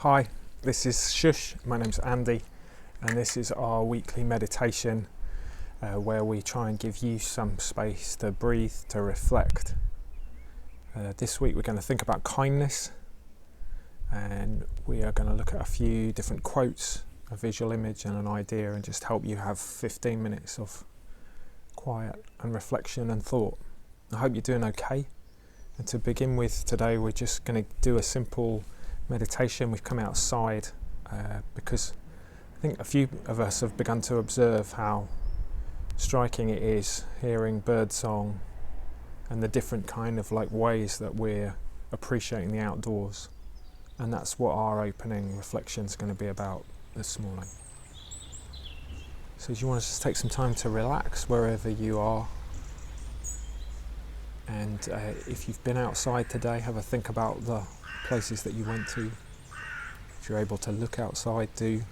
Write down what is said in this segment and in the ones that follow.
Hi, this is Shhh. My name's Andy, and this is our weekly meditation where we try and give you some space to breathe, to reflect. This week we're going to think about kindness, and we are going to look at a few different quotes, a visual image and an idea, and just help you have 15 minutes of quiet and reflection and thought. I hope you're doing okay. And to begin with today, we're just going to do a simple meditation. We've come outside because I think a few of us have begun to observe how striking it is hearing birdsong and the different kind of ways that we're appreciating the outdoors. And that's what our opening reflection is going to be about this morning. So do you want to just take some time to relax wherever you are? And if you've been outside today, have a think about the places that you went to. If you're able to look outside, do.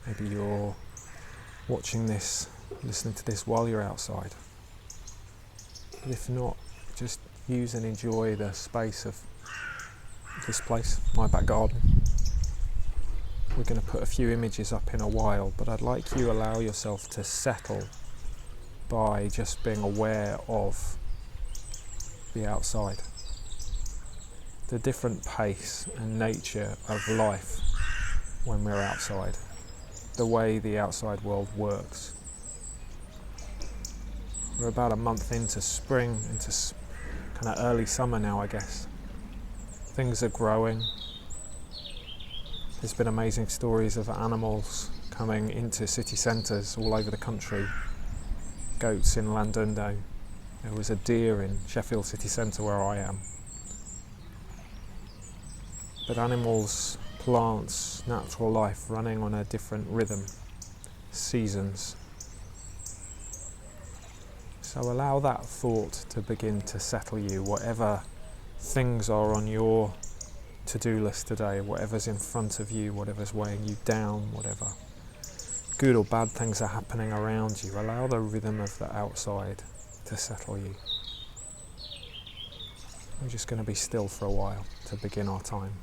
Maybe you're watching this, listening to this while you're outside. But if not, just use and enjoy the space of this place, my back garden. We're going to put a few images up in a while, but I'd like you to allow yourself to settle by just being aware of the outside, the different pace and nature of life when we're outside, the way the outside world works. We're about a month into spring, into kind of early summer now, I guess. Things are growing. There's been amazing stories of animals coming into city centres all over the country. Goats in Llandudno. There was a deer in Sheffield city centre where I am. But animals, plants, natural life running on a different rhythm, seasons. So allow that thought to begin to settle you, whatever things are on your to-do list today, whatever's in front of you, whatever's weighing you down, whatever good or bad things are happening around you. Allow the rhythm of the outside to settle you. We're just going to be still for a while to begin our time.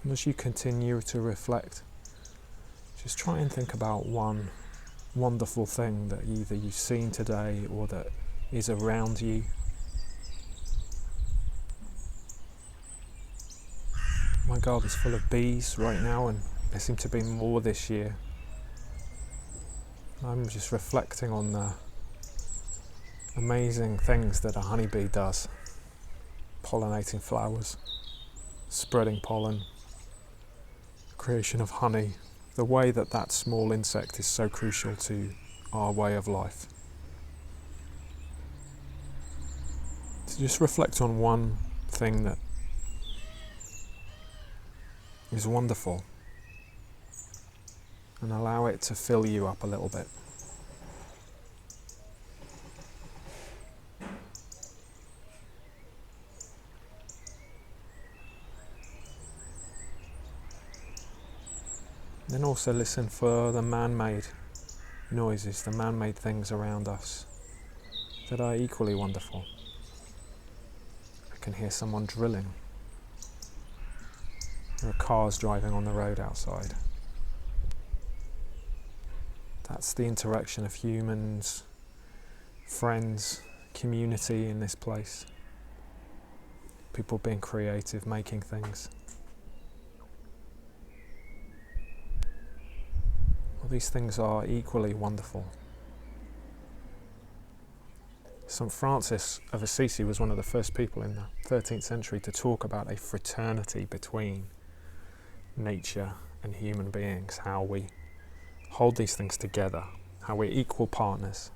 And as you continue to reflect, just try and think about one wonderful thing that either you've seen today or that is around you. My garden's full of bees right now, and there seem to be more this year. I'm just reflecting on the amazing things that a honeybee does. Pollinating flowers, spreading pollen, creation of honey, the way that that small insect is so crucial to our way of life. So just reflect on one thing that is wonderful and allow it to fill you up a little bit. Then also listen for the man-made noises, the man-made things around us that are equally wonderful. I can hear someone drilling. There are cars driving on the road outside. That's the interaction of humans, friends, community in this place. People being creative, making things. All these things are equally wonderful. St. Francis of Assisi was one of the first people in the 13th century to talk about a fraternity between nature and human beings, how we hold these things together, how we're equal partners.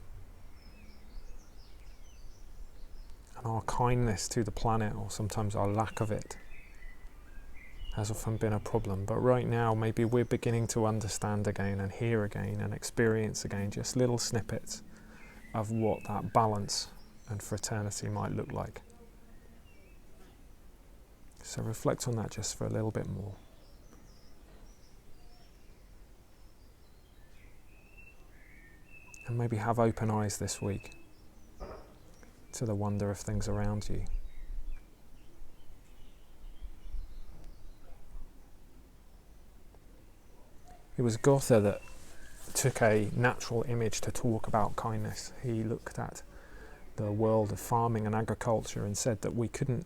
And our kindness to the planet, or sometimes our lack of it, has often been a problem. But right now, maybe we're beginning to understand again and hear again and experience again just little snippets of what that balance and fraternity might look like. So reflect on that just for a little bit more. And maybe have open eyes this week to the wonder of things around you. It was Goethe that took a natural image to talk about kindness. He looked at the world of farming and agriculture and said that we couldn't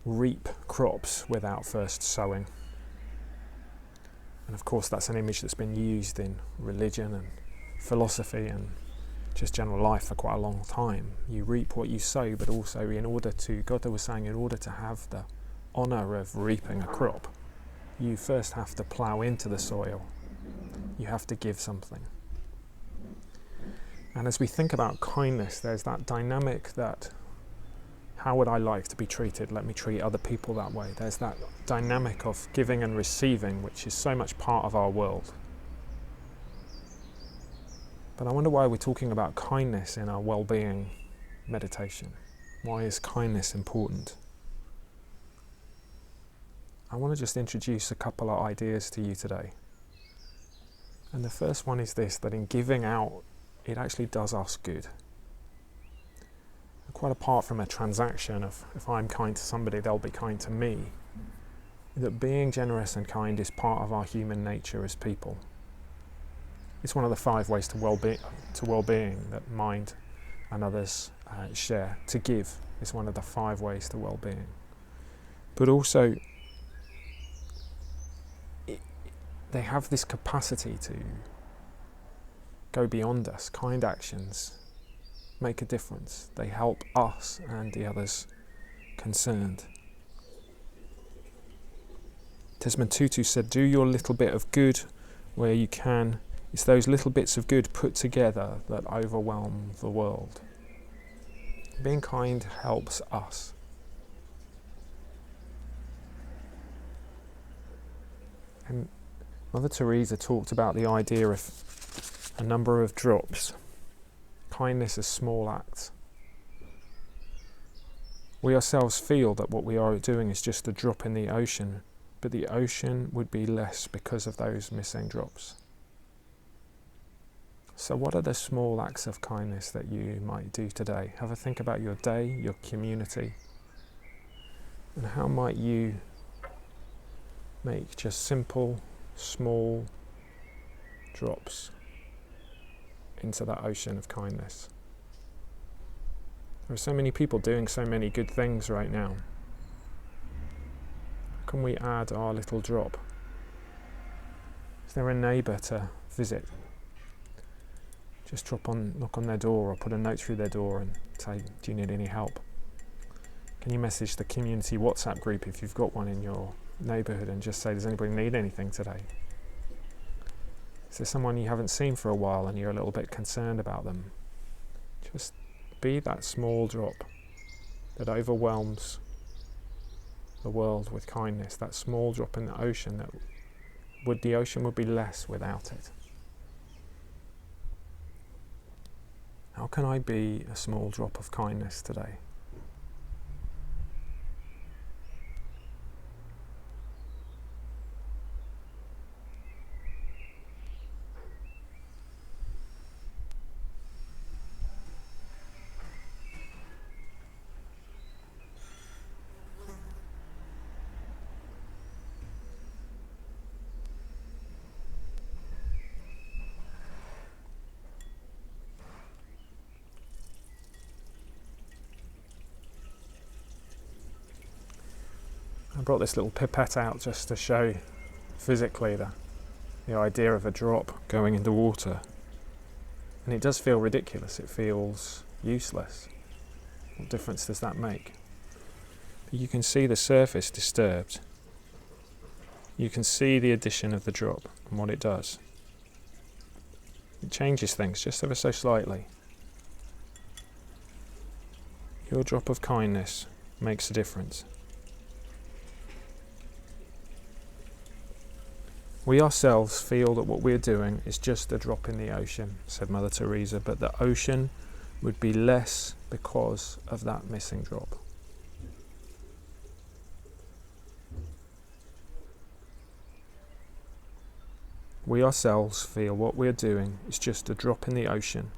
reap crops without first sowing. And of course that's an image that's been used in religion and philosophy and just general life for quite a long time. You reap what you sow, but also Goethe was saying, in order to have the honour of reaping a crop, you first have to plough into the soil. You have to give something. And as we think about kindness, there's that dynamic that, how would I like to be treated? Let me treat other people that way. There's that dynamic of giving and receiving, which is so much part of our world. But I wonder why we're talking about kindness in our well-being meditation. Why is kindness important? I want to just introduce a couple of ideas to you today. And the first one is this, that in giving out, it actually does us good. Quite apart from a transaction of, if I'm kind to somebody, they'll be kind to me, that being generous and kind is part of our human nature as people. It's one of the 5 ways to well-being that mind and others share. To give is one of the 5 ways to well-being. But also, they have this capacity to go beyond us. Kind actions make a difference. They help us and the others concerned. Desmond Tutu said, do your little bit of good where you can. It's those little bits of good put together that overwhelm the world. Being kind helps us. And Mother Teresa talked about the idea of a number of drops. Kindness as small acts. We ourselves feel that what we are doing is just a drop in the ocean, but the ocean would be less because of those missing drops. So what are the small acts of kindness that you might do today? Have a think about your day, your community, and how might you make just simple, small drops into that ocean of kindness. There are so many people doing so many good things right now. How can we add our little drop? Is there a neighbour to visit? Just knock on their door or put a note through their door and say, do you need any help? Can you message the community WhatsApp group if you've got one in your neighbourhood and just say, does anybody need anything today? Is there someone you haven't seen for a while and you're a little bit concerned about them? Just be that small drop that overwhelms the world with kindness, that small drop in the ocean the ocean would be less without it. How can I be a small drop of kindness today? I brought this little pipette out just to show physically the idea of a drop going into water. And it does feel ridiculous, it feels useless. What difference does that make? But you can see the surface disturbed. You can see the addition of the drop and what it does. It changes things just ever so slightly. Your drop of kindness makes a difference. We ourselves feel that what we're doing is just a drop in the ocean, said Mother Teresa, but the ocean would be less because of that missing drop. We ourselves feel what we're doing is just a drop in the ocean,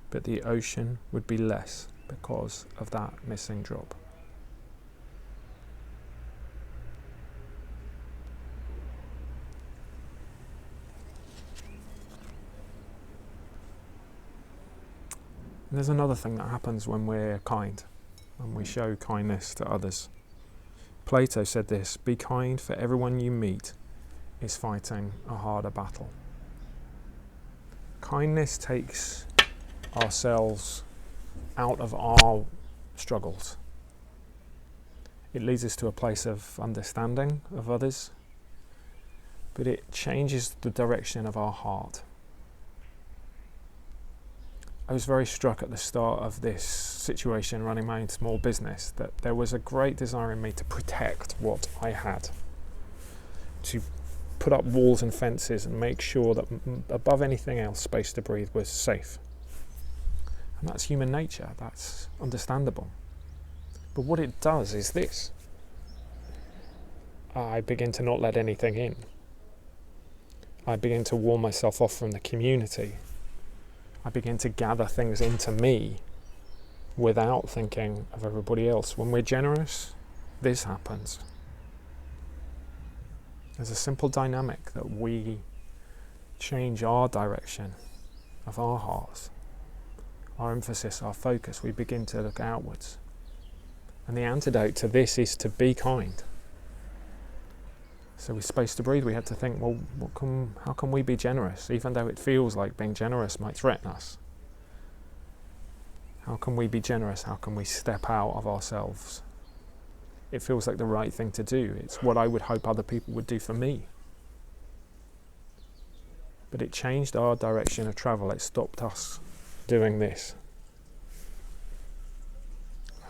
but the ocean would be less because of that missing drop. And there's another thing that happens when we're kind, when we show kindness to others. Plato said this: "Be kind, for everyone you meet is fighting a harder battle." Kindness takes ourselves out of our struggles. It leads us to a place of understanding of others, but it changes the direction of our heart. I was very struck at the start of this situation, running my own small business, that there was a great desire in me to protect what I had, to put up walls and fences and make sure that above anything else, Space to Breathe was safe. And that's human nature, that's understandable. But what it does is this: I begin to not let anything in. I begin to wall myself off from the community. I begin to gather things into me without thinking of everybody else. When we're generous, this happens. There's a simple dynamic that we change our direction of our hearts, our emphasis, our focus. We begin to look outwards. And the antidote to this is to be kind. So with Space to Breathe, we had to think, well, how can we be generous, even though it feels like being generous might threaten us? How can we be generous? How can we step out of ourselves? It feels like the right thing to do. It's what I would hope other people would do for me. But it changed our direction of travel. It stopped us doing this.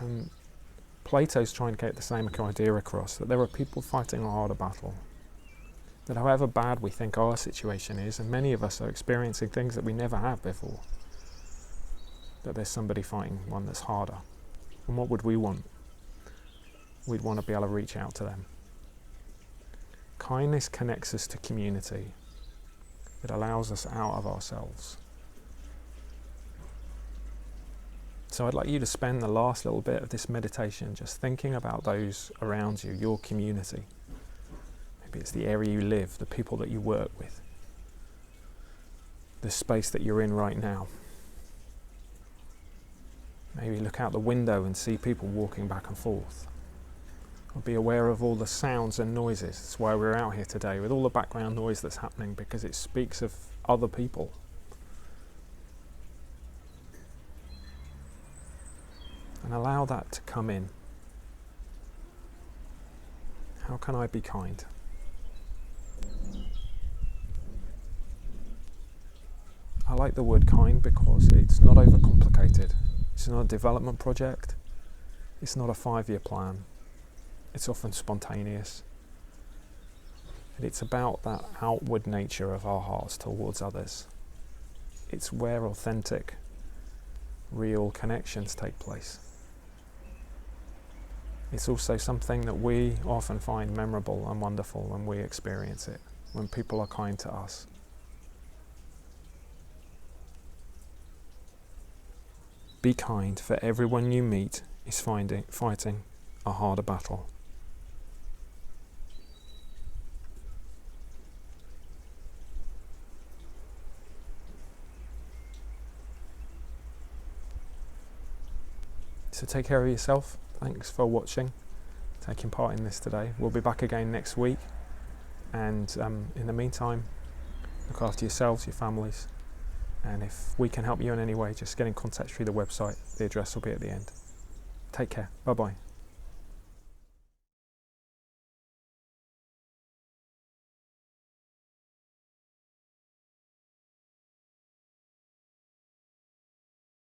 And Plato's trying to get the same idea across, that there are people fighting a harder battle. That however bad we think our situation is, and many of us are experiencing things that we never have before, that there's somebody fighting one that's harder. And what would we want? We'd want to be able to reach out to them. Kindness connects us to community. It allows us out of ourselves. So I'd like you to spend the last little bit of this meditation just thinking about those around you, your community. Maybe it's the area you live, the people that you work with, the space that you're in right now. Maybe look out the window and see people walking back and forth. Or be aware of all the sounds and noises. That's why we're out here today, with all the background noise that's happening, because it speaks of other people. And allow that to come in. How can I be kind? I like the word kind because it's not overcomplicated. It's not a development project. It's not a 5-year plan. It's often spontaneous. And it's about that outward nature of our hearts towards others. It's where authentic, real connections take place. It's also something that we often find memorable and wonderful when we experience it, when people are kind to us. Be kind, for everyone you meet is fighting a harder battle. So take care of yourself. Thanks for watching, taking part in this today. We'll be back again next week. And in the meantime, look after yourselves, your families. And if we can help you in any way, just get in contact through the website. The address will be at the end. Take care. Bye bye.